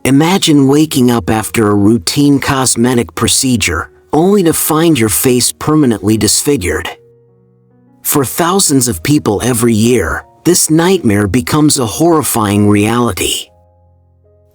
Imagine waking up after a routine cosmetic procedure, only to find your face permanently disfigured. For thousands of people every year, this nightmare becomes a horrifying reality.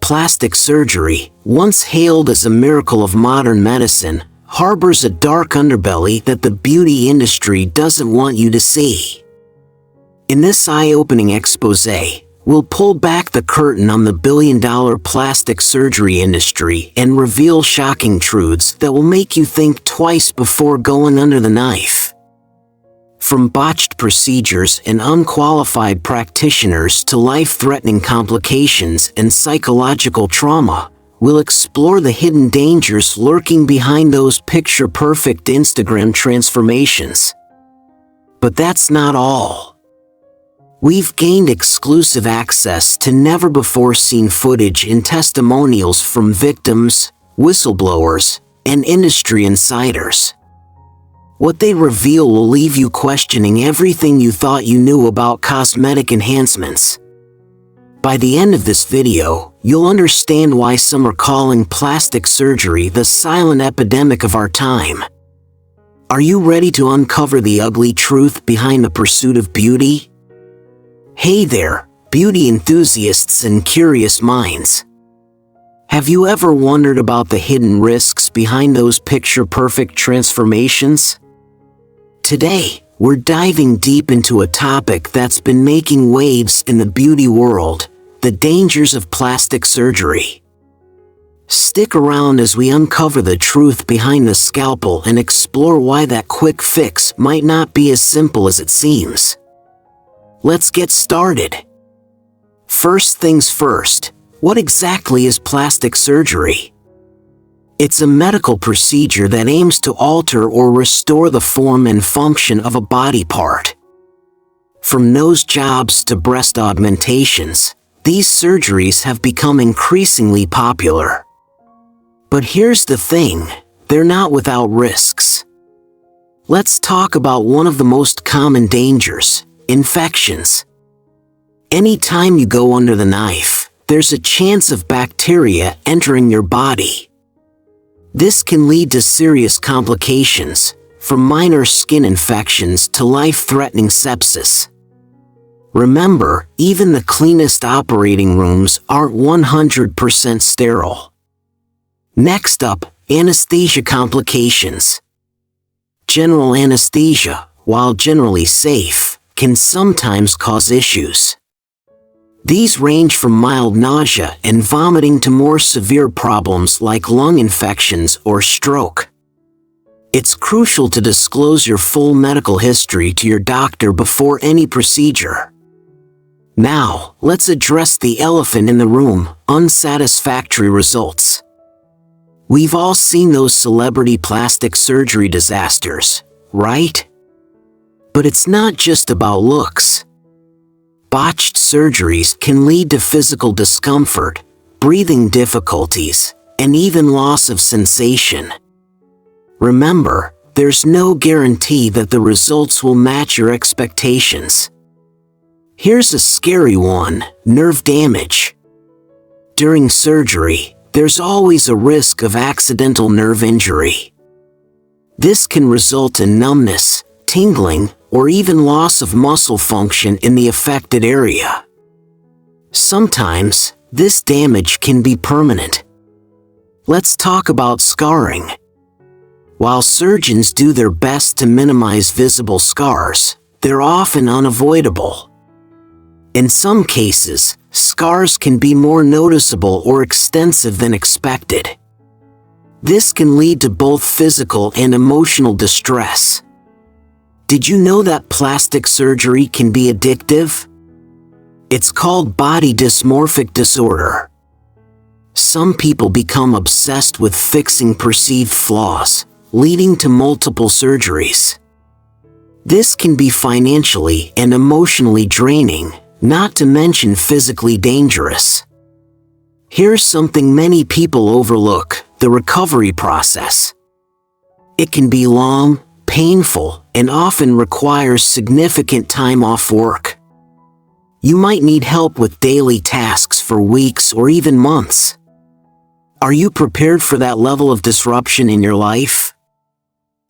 Plastic surgery, once hailed as a miracle of modern medicine, harbors a dark underbelly that the beauty industry doesn't want you to see. In this eye-opening exposé, we'll pull back the curtain on the billion-dollar plastic surgery industry and reveal shocking truths that will make you think twice before going under the knife. From botched procedures and unqualified practitioners to life-threatening complications and psychological trauma, we'll explore the hidden dangers lurking behind those picture-perfect Instagram transformations. But that's not all. We've gained exclusive access to never-before-seen footage and testimonials from victims, whistleblowers, and industry insiders. What they reveal will leave you questioning everything you thought you knew about cosmetic enhancements. By the end of this video, you'll understand why some are calling plastic surgery the silent epidemic of our time. Are you ready to uncover the ugly truth behind the pursuit of beauty? Hey there, beauty enthusiasts and curious minds. Have you ever wondered about the hidden risks behind those picture-perfect transformations? Today, we're diving deep into a topic that's been making waves in the beauty world: the dangers of plastic surgery. Stick around as we uncover the truth behind the scalpel and explore why that quick fix might not be as simple as it seems. Let's get started. First things first, what exactly is plastic surgery? It's a medical procedure that aims to alter or restore the form and function of a body part. From nose jobs to breast augmentations, these surgeries have become increasingly popular. But here's the thing, they're not without risks. Let's talk about one of the most common dangers: infections. Anytime you go under the knife, there's a chance of bacteria entering your body. This can lead to serious complications, from minor skin infections to life-threatening sepsis. Remember, even the cleanest operating rooms aren't 100% sterile. Next up, anesthesia complications. General anesthesia, while generally safe, can sometimes cause issues. These range from mild nausea and vomiting to more severe problems like lung infections or stroke. It's crucial to disclose your full medical history to your doctor before any procedure. Now, let's address the elephant in the room: unsatisfactory results. We've all seen those celebrity plastic surgery disasters, right? But it's not just about looks. Botched surgeries can lead to physical discomfort, breathing difficulties, and even loss of sensation. Remember, there's no guarantee that the results will match your expectations. Here's a scary one: nerve damage. During surgery, there's always a risk of accidental nerve injury. This can result in numbness, tingling, or even loss of muscle function in the affected area. Sometimes, this damage can be permanent. Let's talk about scarring. While surgeons do their best to minimize visible scars, they're often unavoidable. In some cases, scars can be more noticeable or extensive than expected. This can lead to both physical and emotional distress. Did you know that plastic surgery can be addictive? It's called body dysmorphic disorder. Some people become obsessed with fixing perceived flaws, leading to multiple surgeries. This can be financially and emotionally draining, not to mention physically dangerous. Here's something many people overlook: the recovery process. It can be long, painful, and often requires significant time off work. You might need help with daily tasks for weeks or even months. Are you prepared for that level of disruption in your life?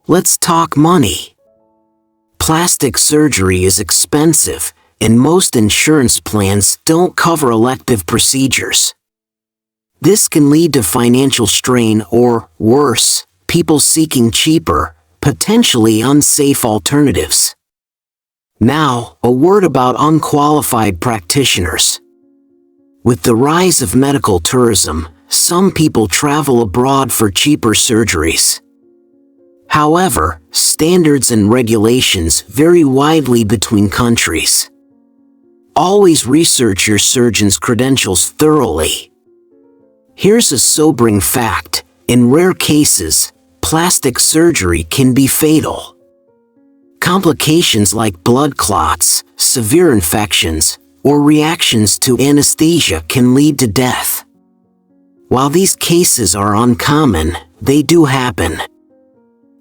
Let's talk money. Plastic surgery is expensive, and most insurance plans don't cover elective procedures. This can lead to financial strain or, worse, people seeking cheaper, potentially unsafe alternatives. Now, a word about unqualified practitioners. With the rise of medical tourism, some people travel abroad for cheaper surgeries. However, standards and regulations vary widely between countries. Always research your surgeon's credentials thoroughly. Here's a sobering fact: in rare cases, plastic surgery can be fatal. Complications like blood clots, severe infections, or reactions to anesthesia can lead to death. While these cases are uncommon, they do happen.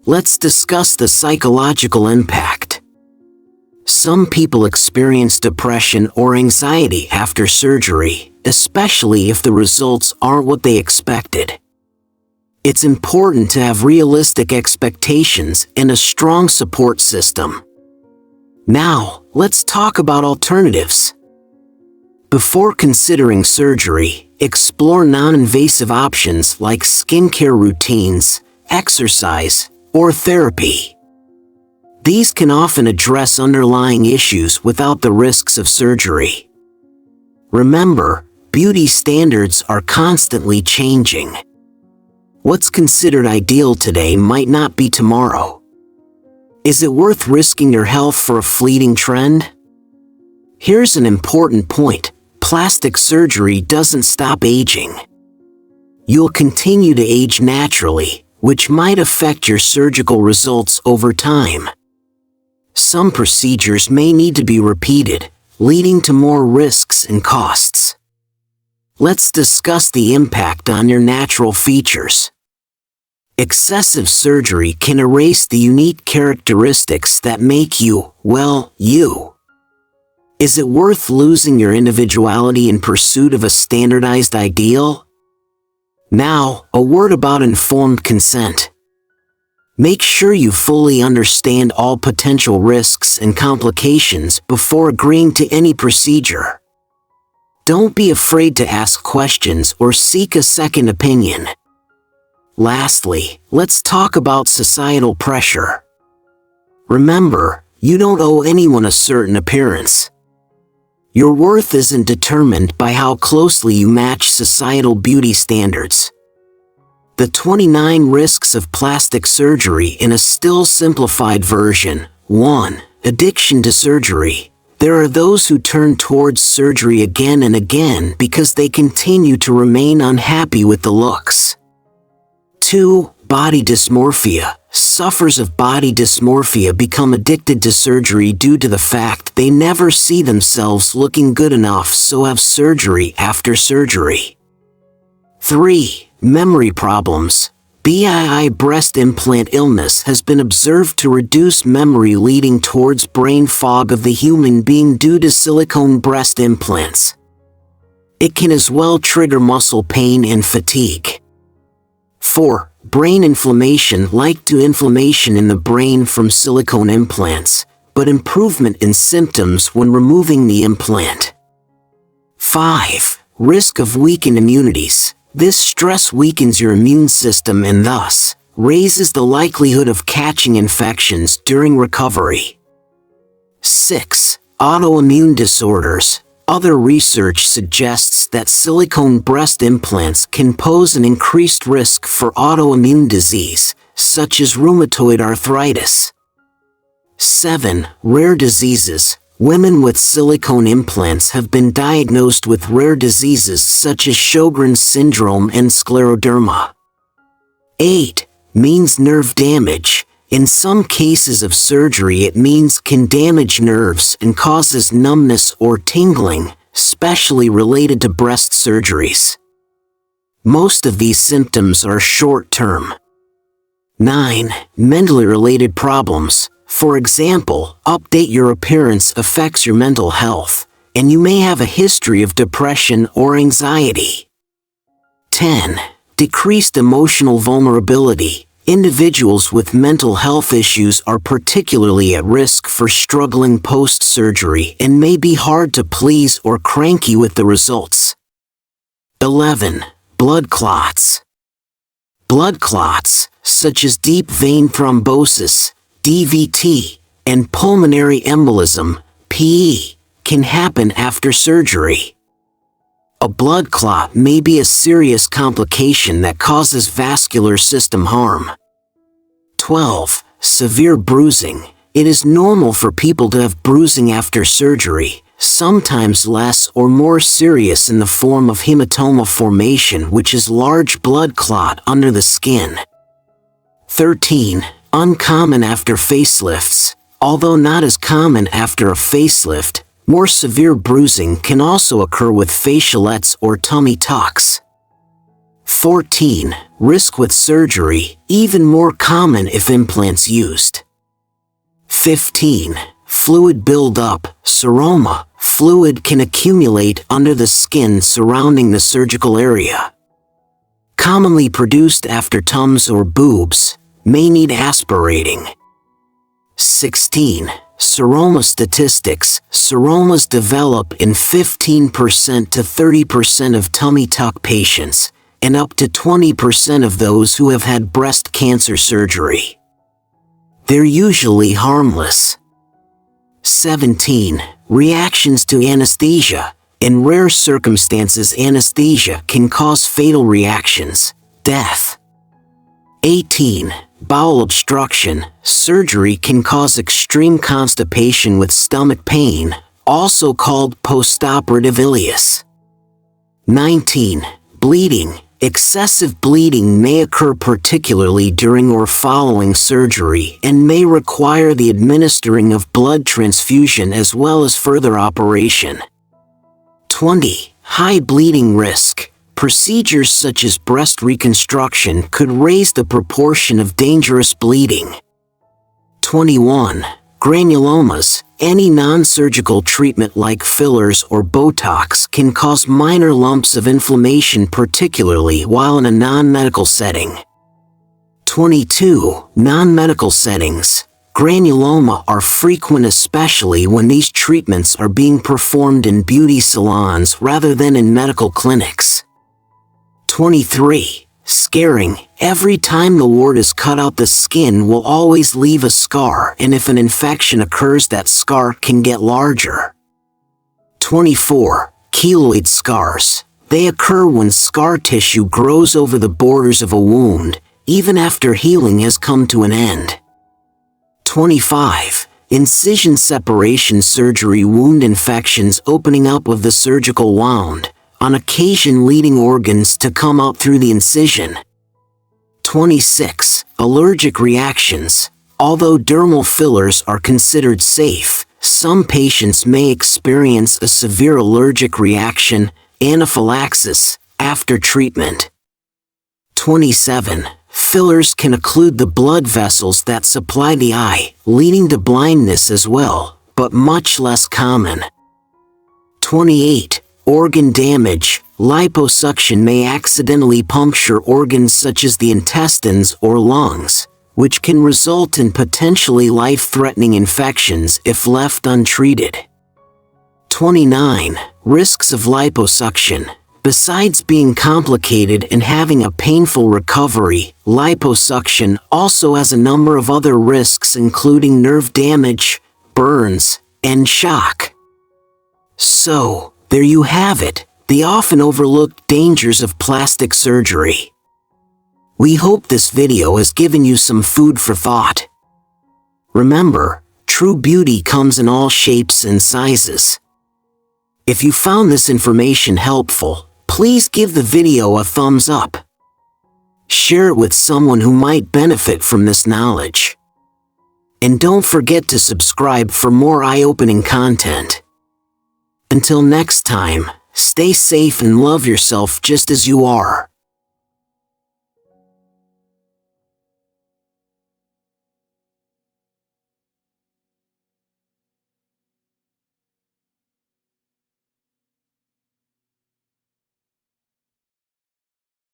Let's discuss the psychological impact. Some people experience depression or anxiety after surgery, especially if the results aren't what they expected. It's important to have realistic expectations and a strong support system. Now, let's talk about alternatives. Before considering surgery, explore non-invasive options like skincare routines, exercise, or therapy. These can often address underlying issues without the risks of surgery. Remember, beauty standards are constantly changing. What's considered ideal today might not be tomorrow. Is it worth risking your health for a fleeting trend? Here's an important point: plastic surgery doesn't stop aging. You'll continue to age naturally, which might affect your surgical results over time. Some procedures may need to be repeated, leading to more risks and costs. Let's discuss the impact on your natural features. Excessive surgery can erase the unique characteristics that make you, well, you. Is it worth losing your individuality in pursuit of a standardized ideal? Now, a word about informed consent. Make sure you fully understand all potential risks and complications before agreeing to any procedure. Don't be afraid to ask questions or seek a second opinion. Lastly, let's talk about societal pressure. Remember, you don't owe anyone a certain appearance. Your worth isn't determined by how closely you match societal beauty standards. The 29 risks of plastic surgery in a still simplified version. 1. Addiction to surgery. There are those who turn towards surgery again and again because they continue to remain unhappy with the looks. 2. Body dysmorphia. Sufferers of body dysmorphia become addicted to surgery due to the fact they never see themselves looking good enough, so have surgery after surgery. 3. Memory problems. BII breast implant illness has been observed to reduce memory, leading towards brain fog of the human being due to silicone breast implants. It can as well trigger muscle pain and fatigue. 4. Brain inflammation. Like to inflammation in the brain from silicone implants, but improvement in symptoms when removing the implant. 5. Risk of weakened immunities. This stress weakens your immune system and thus raises the likelihood of catching infections during recovery. 6. Autoimmune disorders. Other research suggests that silicone breast implants can pose an increased risk for autoimmune disease, such as rheumatoid arthritis. 7. Rare diseases. Women with silicone implants have been diagnosed with rare diseases such as Sjogren's syndrome and scleroderma. 8. Means nerve damage. In some cases of surgery, it means can damage nerves and causes numbness or tingling, especially related to breast surgeries. Most of these symptoms are short-term. 9. Mentally related problems. For example, update your appearance affects your mental health, and you may have a history of depression or anxiety. 10. Decreased emotional vulnerability. Individuals with mental health issues are particularly at risk for struggling post-surgery and may be hard to please or cranky with the results. 11. Blood clots. Blood clots, such as deep vein thrombosis, DVT, and pulmonary embolism, PE, can happen after surgery. A blood clot may be a serious complication that causes vascular system harm. 12. Severe bruising. It is normal for people to have bruising after surgery, sometimes less or more serious in the form of hematoma formation, which is large blood clot under the skin. 13. Uncommon after facelifts. Although not as common after a facelift, more severe bruising can also occur with facialettes or tummy tucks. 14. Risk with surgery, even more common if implants used. 15. Fluid buildup, seroma. Fluid can accumulate under the skin surrounding the surgical area. Commonly produced after tums or boobs, may need aspirating. 16. Seroma statistics. Seromas develop in 15% to 30% of tummy tuck patients, and up to 20% of those who have had breast cancer surgery. They're usually harmless. 17. Reactions to anesthesia. In rare circumstances, anesthesia can cause fatal reactions, death. 18. Bowel obstruction. Surgery can cause extreme constipation with stomach pain, also called postoperative ileus. 19. Bleeding. Excessive bleeding may occur particularly during or following surgery and may require the administering of blood transfusion as well as further operation. 20. High bleeding risk. Procedures such as breast reconstruction could raise the proportion of dangerous bleeding. 21. Granulomas. Any non-surgical treatment like fillers or Botox can cause minor lumps of inflammation, particularly while in a non-medical setting. 22. Non-medical settings. Granuloma are frequent, especially when these treatments are being performed in beauty salons rather than in medical clinics. 23. Scarring. Every time the wart is cut out, the skin will always leave a scar, and if an infection occurs, that scar can get larger. 24. Keloid scars. They occur when scar tissue grows over the borders of a wound, even after healing has come to an end. 25. Incision separation surgery. Wound infections, opening up of the surgical wound, on occasion leading organs to come out through the incision. 26. Allergic reactions. Although dermal fillers are considered safe, some patients may experience a severe allergic reaction, anaphylaxis, after treatment. 27. Fillers can occlude the blood vessels that supply the eye, leading to blindness as well, but much less common. 28. Organ damage. Liposuction may accidentally puncture organs such as the intestines or lungs, which can result in potentially life-threatening infections if left untreated. 29. Risks of liposuction. Besides being complicated and having a painful recovery, liposuction also has a number of other risks, including nerve damage, burns, and shock. So, there you have it, the often overlooked dangers of plastic surgery. We hope this video has given you some food for thought. Remember, true beauty comes in all shapes and sizes. If you found this information helpful, please give the video a thumbs up. Share it with someone who might benefit from this knowledge. And don't forget to subscribe for more eye-opening content. Until next time, stay safe and love yourself just as you are.